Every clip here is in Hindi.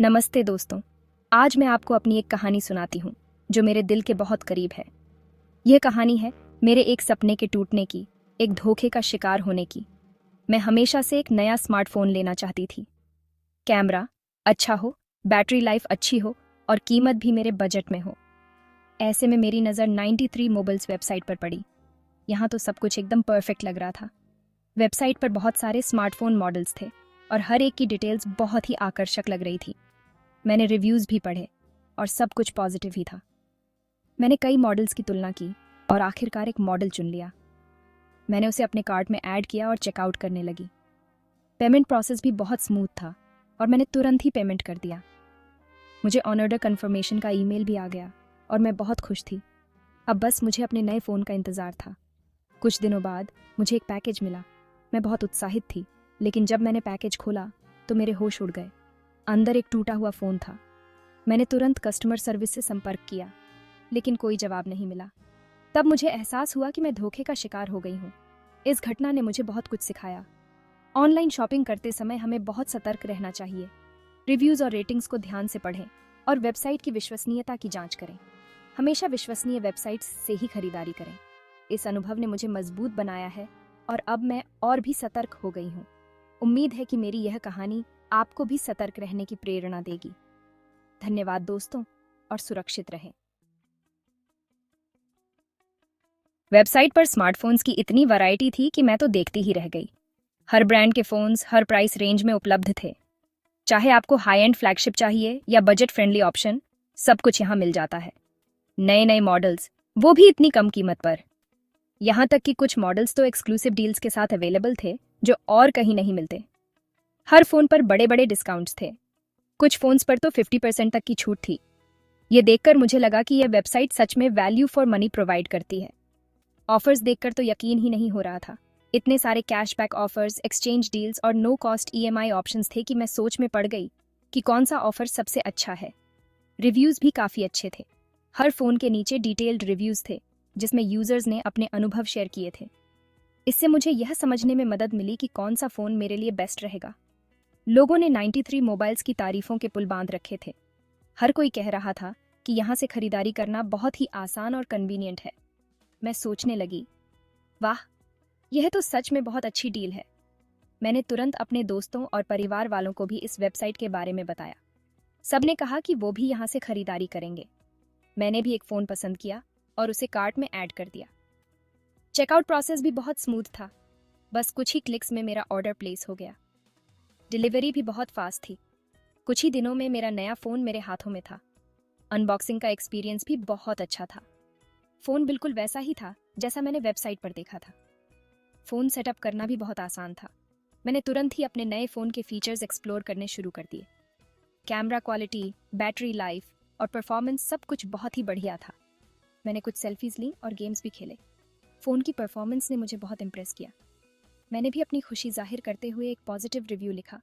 नमस्ते दोस्तों। आज मैं आपको अपनी एक कहानी सुनाती हूँ जो मेरे दिल के बहुत करीब है। यह कहानी है मेरे एक सपने के टूटने की, एक धोखे का शिकार होने की। मैं हमेशा से एक नया स्मार्टफोन लेना चाहती थी। कैमरा अच्छा हो, बैटरी लाइफ अच्छी हो और कीमत भी मेरे बजट में हो। ऐसे में मेरी नज़र 93 मोबाइल्स वेबसाइट पर पड़ी। यहाँ तो सब कुछ एकदम परफेक्ट लग रहा था। वेबसाइट पर बहुत सारे स्मार्टफोन मॉडल्स थे और हर एक की डिटेल्स बहुत ही आकर्षक लग रही थी। मैंने रिव्यूज़ भी पढ़े और सब कुछ पॉजिटिव ही था। मैंने कई मॉडल्स की तुलना की और आखिरकार एक मॉडल चुन लिया। मैंने उसे अपने कार्ट में ऐड किया और चेकआउट करने लगी। पेमेंट प्रोसेस भी बहुत स्मूथ था और मैंने तुरंत ही पेमेंट कर दिया। मुझे ऑन ऑर्डर कन्फर्मेशन का ईमेल भी आ गया और मैं बहुत खुश थी। अब बस मुझे अपने नए फ़ोन का इंतज़ार था। कुछ दिनों बाद मुझे एक पैकेज मिला। मैं बहुत उत्साहित थी, लेकिन जब मैंने पैकेज खोला तो मेरे होश उड़ गए। अंदर एक टूटा हुआ फ़ोन था। मैंने तुरंत कस्टमर सर्विस से संपर्क किया, लेकिन कोई जवाब नहीं मिला। तब मुझे एहसास हुआ कि मैं धोखे का शिकार हो गई हूँ। इस घटना ने मुझे बहुत कुछ सिखाया। ऑनलाइन शॉपिंग करते समय हमें बहुत सतर्क रहना चाहिए। रिव्यूज़ और रेटिंग्स को ध्यान से पढ़ें और वेबसाइट की विश्वसनीयता की जांच करें। हमेशा विश्वसनीय वेबसाइट्स से ही खरीदारी करें। इस अनुभव ने मुझे मजबूत बनाया है और अब मैं और भी सतर्क हो गई हूँ। उम्मीद है कि मेरी यह कहानी आपको भी सतर्क रहने की प्रेरणा देगी। धन्यवाद दोस्तों, और सुरक्षित रहें। वेबसाइट पर स्मार्टफोन्स की इतनी वैरायटी थी कि मैं तो देखती ही रह गई। हर ब्रांड के फोन्स हर प्राइस रेंज में उपलब्ध थे। चाहे आपको हाई एंड फ्लैगशिप चाहिए या बजट फ्रेंडली ऑप्शन, सब कुछ यहाँ मिल जाता है। नए नए मॉडल्स, वो भी इतनी कम कीमत पर। यहाँ तक कि कुछ मॉडल्स तो एक्सक्लूसिव डील्स के साथ अवेलेबल थे जो और कहीं नहीं मिलते। हर फोन पर बड़े बड़े डिस्काउंट्स थे। कुछ फोन्स पर तो 50% तक की छूट थी। ये देखकर मुझे लगा कि यह वेबसाइट सच में वैल्यू फॉर मनी प्रोवाइड करती है। ऑफर्स देखकर तो यकीन ही नहीं हो रहा था। इतने सारे कैशबैक ऑफर्स, एक्सचेंज डील्स और नो कॉस्ट ईएमआई ऑप्शंस थे कि मैं सोच में पड़ गई कि कौन सा ऑफर सबसे अच्छा है। रिव्यूज़ भी काफ़ी अच्छे थे। हर फोन के नीचे डिटेल्ड रिव्यूज़ थे जिसमें यूजर्स ने अपने अनुभव शेयर किए थे। इससे मुझे यह समझने में मदद मिली कि कौन सा फ़ोन मेरे लिए बेस्ट रहेगा। लोगों ने 93 मोबाइल्स की तारीफों के पुल बांध रखे थे। हर कोई कह रहा था कि यहाँ से खरीदारी करना बहुत ही आसान और कन्वीनियंट है। मैं सोचने लगी, वाह, यह तो सच में बहुत अच्छी डील है। मैंने तुरंत अपने दोस्तों और परिवार वालों को भी इस वेबसाइट के बारे में बताया। सबने कहा कि वो भी यहाँ से खरीदारी करेंगे। मैंने भी एक फ़ोन पसंद किया और उसे कार्ट में ऐड कर दिया। चेकआउट प्रोसेस भी बहुत स्मूथ था। बस कुछ ही क्लिक्स में मेरा ऑर्डर प्लेस हो गया। डिलीवरी भी बहुत फास्ट थी। कुछ ही दिनों में मेरा नया फ़ोन मेरे हाथों में था। अनबॉक्सिंग का एक्सपीरियंस भी बहुत अच्छा था। फ़ोन बिल्कुल वैसा ही था जैसा मैंने वेबसाइट पर देखा था। फ़ोन सेटअप करना भी बहुत आसान था। मैंने तुरंत ही अपने नए फ़ोन के फीचर्स एक्सप्लोर करने शुरू कर दिए। कैमरा क्वालिटी, बैटरी लाइफ और परफॉर्मेंस सब कुछ बहुत ही बढ़िया था। मैंने कुछ सेल्फीज़ ली और गेम्स भी खेले। फ़ोन की परफॉर्मेंस ने मुझे बहुत इम्प्रेस किया। मैंने भी अपनी खुशी जाहिर करते हुए एक पॉजिटिव रिव्यू लिखा।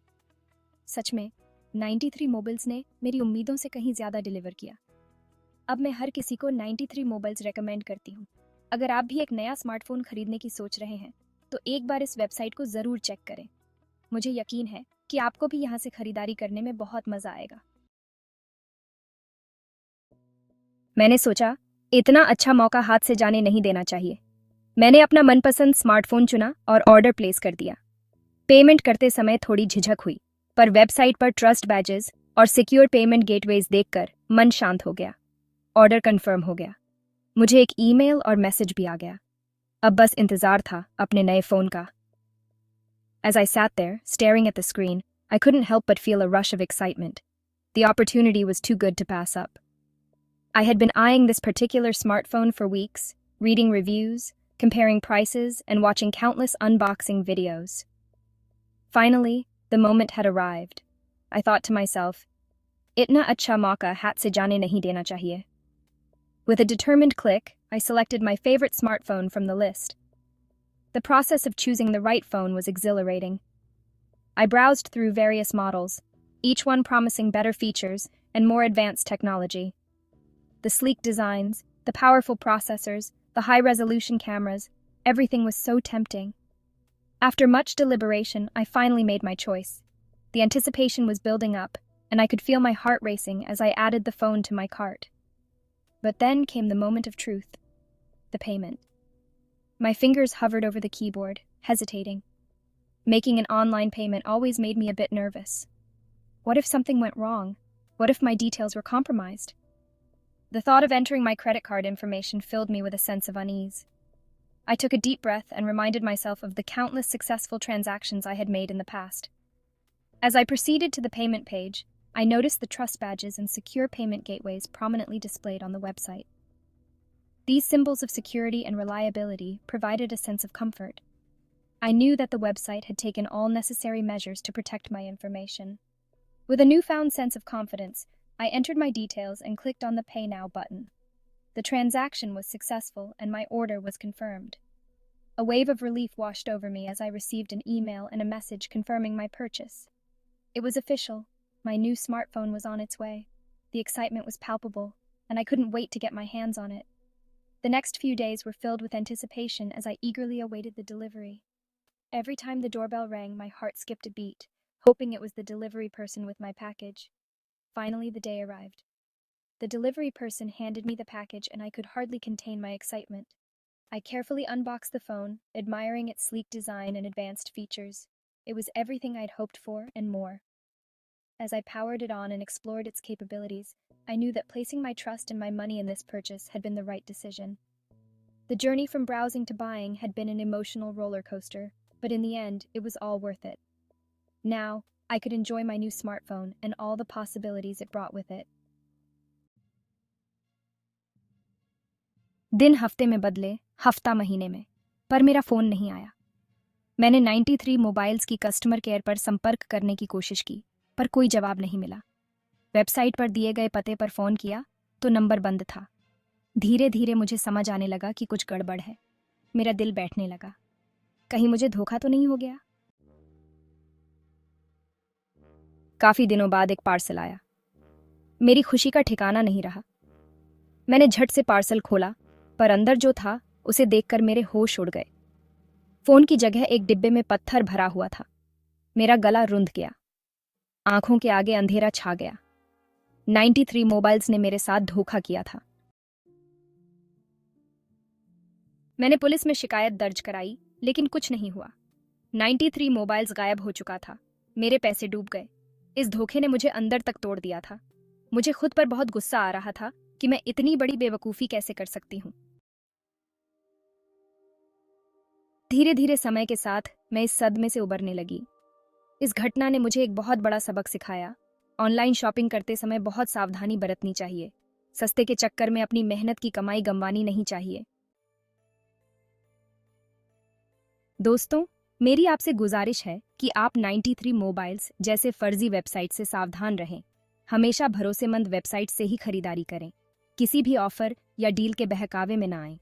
सच में 93 मोबाइल्स ने मेरी उम्मीदों से कहीं ज़्यादा डिलीवर किया। अब मैं हर किसी को 93 मोबाइल्स रेकमेंड करती हूँ। अगर आप भी एक नया स्मार्टफोन खरीदने की सोच रहे हैं तो एक बार इस वेबसाइट को ज़रूर चेक करें। मुझे यकीन है कि आपको भी यहाँ से खरीदारी करने में बहुत मज़ा आएगा। मैंने सोचा, इतना अच्छा मौका हाथ से जाने नहीं देना चाहिए। मैंने अपना मनपसंद स्मार्टफोन चुना और ऑर्डर प्लेस कर दिया। पेमेंट करते समय थोड़ी झिझक हुई, पर वेबसाइट पर ट्रस्ट बैजेस और सिक्योर पेमेंट गेटवेज देखकर मन शांत हो गया। ऑर्डर कंफर्म हो गया। मुझे एक ईमेल और मैसेज भी आ गया। अब बस इंतजार था अपने नए फ़ोन का। As I sat there, staring at the screen, I couldn't help but feel a rush of excitement. The opportunity was too good to pass up. I had been eyeing this particular smartphone for weeks, reading reviews, comparing prices, and watching countless unboxing videos. Finally, the moment had arrived. I thought to myself, itna acha mauka hat se jaane nahi dena chahiye. With a determined click, I selected my favorite smartphone from the list. The process of choosing the right phone was exhilarating. I browsed through various models, each one promising better features and more advanced technology. The sleek designs, the powerful processors, the high-resolution cameras, everything was so tempting. After much deliberation, I finally made my choice. The anticipation was building up, and I could feel my heart racing as I added the phone to my cart. But then came the moment of truth, the payment. My fingers hovered over the keyboard, hesitating. Making an online payment always made me a bit nervous. What if something went wrong? What if my details were compromised? The thought of entering my credit card information filled me with a sense of unease. I took a deep breath and reminded myself of the countless successful transactions I had made in the past. As I proceeded to the payment page, I noticed the trust badges and secure payment gateways prominently displayed on the website. These symbols of security and reliability provided a sense of comfort. I knew that the website had taken all necessary measures to protect my information. With a newfound sense of confidence, I entered my details and clicked on the Pay Now button. The transaction was successful and my order was confirmed. A wave of relief washed over me as I received an email and a message confirming my purchase. It was official. My new smartphone was on its way. The excitement was palpable, and I couldn't wait to get my hands on it. The next few days were filled with anticipation as I eagerly awaited the delivery. Every time the doorbell rang, my heart skipped a beat, hoping it was the delivery person with my package. Finally, the day arrived. The delivery person handed me the package and I could hardly contain my excitement. I carefully unboxed the phone, admiring its sleek design and advanced features. It was everything I'd hoped for and more. As I powered it on and explored its capabilities, I knew that placing my trust and my money in this purchase had been the right decision. The journey from browsing to buying had been an emotional roller coaster, but in the end, it was all worth it. Now, I could enjoy my new smartphone and all the possibilities it brought with it. दिन हफ्ते में बदले, हफ्ता महीने में, पर मेरा फ़ोन नहीं आया। मैंने 93 मोबाइल्स की कस्टमर केयर पर संपर्क करने की कोशिश की, पर कोई जवाब नहीं मिला। वेबसाइट पर दिए गए पते पर फ़ोन किया, तो नंबर बंद था। धीरे धीरे मुझे समझ आने लगा कि कुछ गड़बड़ है। मेरा दिल बैठने लगा। कहीं मुझे धोखा तो नहीं हो गया? काफ़ी दिनों बाद एक पार्सल आया। मेरी खुशी का ठिकाना नहीं रहा। मैंने झट से पार्सल खोला, पर अंदर जो था उसे देखकर मेरे होश उड़ गए। फ़ोन की जगह एक डिब्बे में पत्थर भरा हुआ था। मेरा गला रुंध गया। आंखों के आगे अंधेरा छा गया। 93 मोबाइल्स ने मेरे साथ धोखा किया था। मैंने पुलिस में शिकायत दर्ज कराई, लेकिन कुछ नहीं हुआ। 93 मोबाइल्स गायब हो चुका था। मेरे पैसे डूब गए। इस धोखे ने मुझे अंदर तक तोड़ दिया था। मुझे खुद पर बहुत गुस्सा आ रहा था कि मैं इतनी बड़ी बेवकूफ़ी कैसे कर सकती हूँ। धीरे धीरे समय के साथ मैं इस सदमे से उबरने लगी। इस घटना ने मुझे एक बहुत बड़ा सबक सिखाया। ऑनलाइन शॉपिंग करते समय बहुत सावधानी बरतनी चाहिए। सस्ते के चक्कर में अपनी मेहनत की कमाई गंवानी नहीं चाहिए। दोस्तों, मेरी आपसे गुजारिश है कि आप 93 मोबाइल्स जैसे फर्जी वेबसाइट से सावधान रहें। हमेशा भरोसेमंद वेबसाइट से ही खरीदारी करें। किसी भी ऑफर या डील के बहकावे में ना आएं।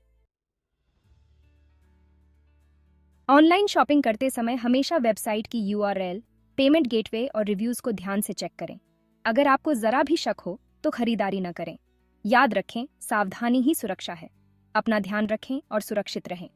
ऑनलाइन शॉपिंग करते समय हमेशा वेबसाइट की URL, पेमेंट गेटवे और रिव्यूज़ को ध्यान से चेक करें। अगर आपको ज़रा भी शक हो तो खरीदारी न करें। याद रखें, सावधानी ही सुरक्षा है। अपना ध्यान रखें और सुरक्षित रहें।